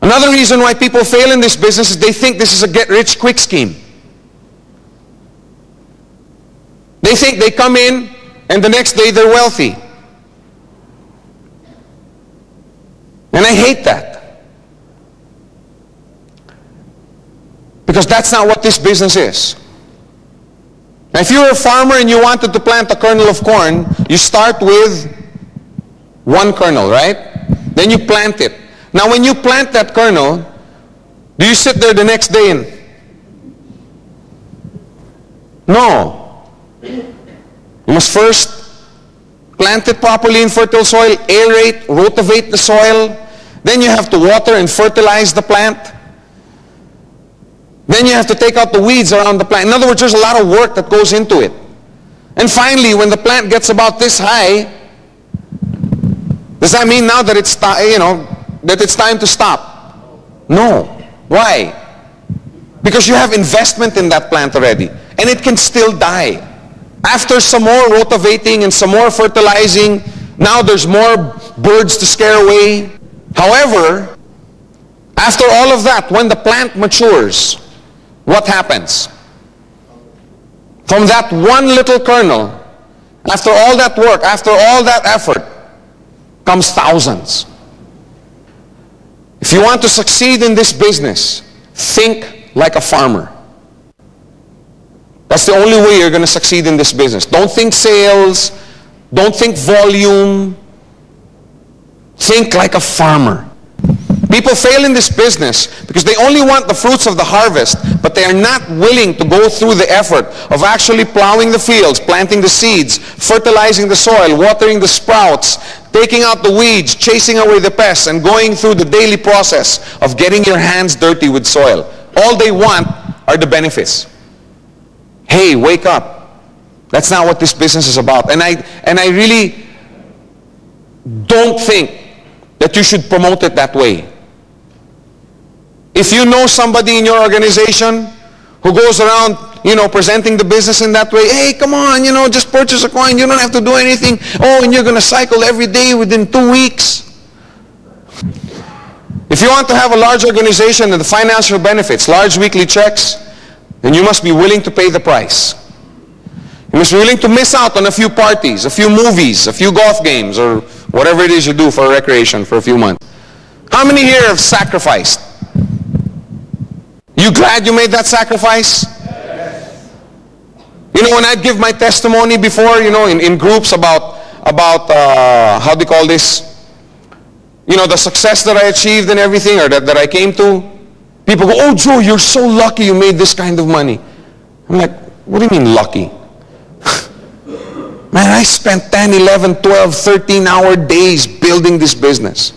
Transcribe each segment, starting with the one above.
Another reason why people fail in this business is they think this is a get-rich-quick scheme. They think they come in and the next day they're wealthy. And I hate that. Because that's not what this business is. Now, if you were a farmer and you wanted to plant a kernel of corn, you start with one kernel, right? Then you plant it. Now, when you plant that kernel, do you sit there the next day and... No. You must first plant it properly in fertile soil, aerate, rotivate the soil. Then you have to water and fertilize the plant. Then you have to take out the weeds around the plant. In other words, there's a lot of work that goes into it. And finally, when the plant gets about this high, does that mean now that it's that it's time to stop? No. Why? Because you have investment in that plant already, and it can still die. After some more rotivating and some more fertilizing, now there's more birds to scare away. However, after all of that, when the plant matures, what happens? From that one little kernel, after all that work, after all that effort, comes thousands. If you want to succeed in this business, think like a farmer. That's the only way you're going to succeed in this business. Don't think sales. Don't think volume. Think like a farmer. People fail in this business because they only want the fruits of the harvest, but they are not willing to go through the effort of actually plowing the fields, planting the seeds, fertilizing the soil, watering the sprouts, taking out the weeds, chasing away the pests, and going through the daily process of getting your hands dirty with soil. All they want are the benefits. Hey, wake up. That's not what this business is about. And I really don't think that you should promote it that way. If you know somebody in your organization who goes around, presenting the business in that way, hey, come on, just purchase a coin. You don't have to do anything. Oh, and you're going to cycle every day within 2 weeks. If you want to have a large organization and the financial benefits, large weekly checks, then you must be willing to pay the price. You must be willing to miss out on a few parties, a few movies, a few golf games, or whatever it is you do for recreation for a few months. How many here have sacrificed? You glad you made that sacrifice? Yes. When I'd give my testimony before, in groups about how do you call this? The success that I achieved and everything, or that I came to, people go, oh, Joe, you're so lucky you made this kind of money. I'm like, what do you mean lucky? Man, I spent 10, 11, 12, 13-hour days building this business.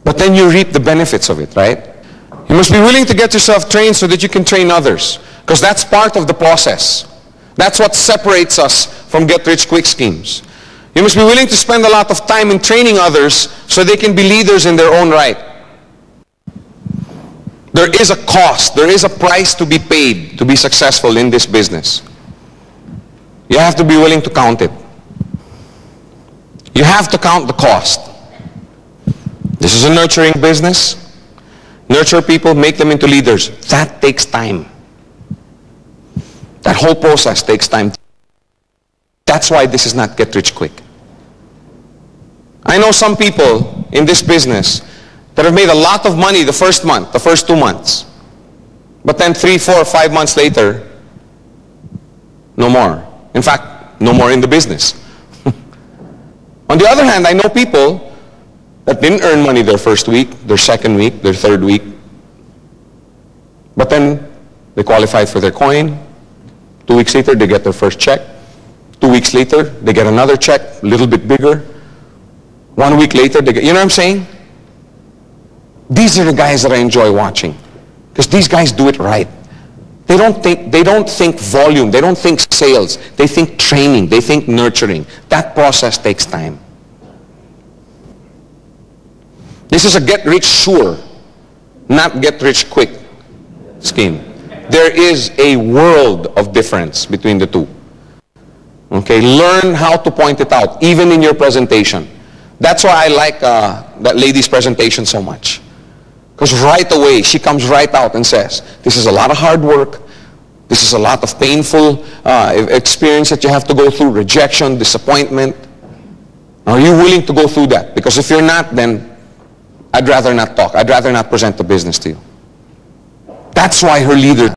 But then you reap the benefits of it, right? You must be willing to get yourself trained so that you can train others. Because that's part of the process. That's what separates us from get-rich-quick schemes. You must be willing to spend a lot of time in training others so they can be leaders in their own right. There is a cost, there is a price to be paid to be successful in this business. You have to be willing to count it. You have to count the cost. This is a nurturing business. Nurture people, make them into leaders. That takes time. That whole process takes time. That's why this is not get rich quick. I know some people in this business that have made a lot of money the first month, the first 2 months. But then 3, 4, 5 months later, no more. In fact, no more in the business. On the other hand, I know people that didn't earn money their first week, their second week, their third week. But then they qualified for their coin. 2 weeks later, they get their first check. 2 weeks later, they get another check, a little bit bigger. 1 week later, they get, you know what I'm saying? These are the guys that I enjoy watching. Because these guys do it right. They don't think volume, they don't think sales, they think training, they think nurturing. That process takes time. This is a get-rich-sure, not get-rich-quick scheme. There is a world of difference between the two. Okay, learn how to point it out, even in your presentation. That's why I like that lady's presentation so much. Because right away, she comes right out and says, this is a lot of hard work. This is a lot of painful experience that you have to go through, rejection, disappointment. Are you willing to go through that? Because if you're not, then I'd rather not talk. I'd rather not present the business to you. That's why her leader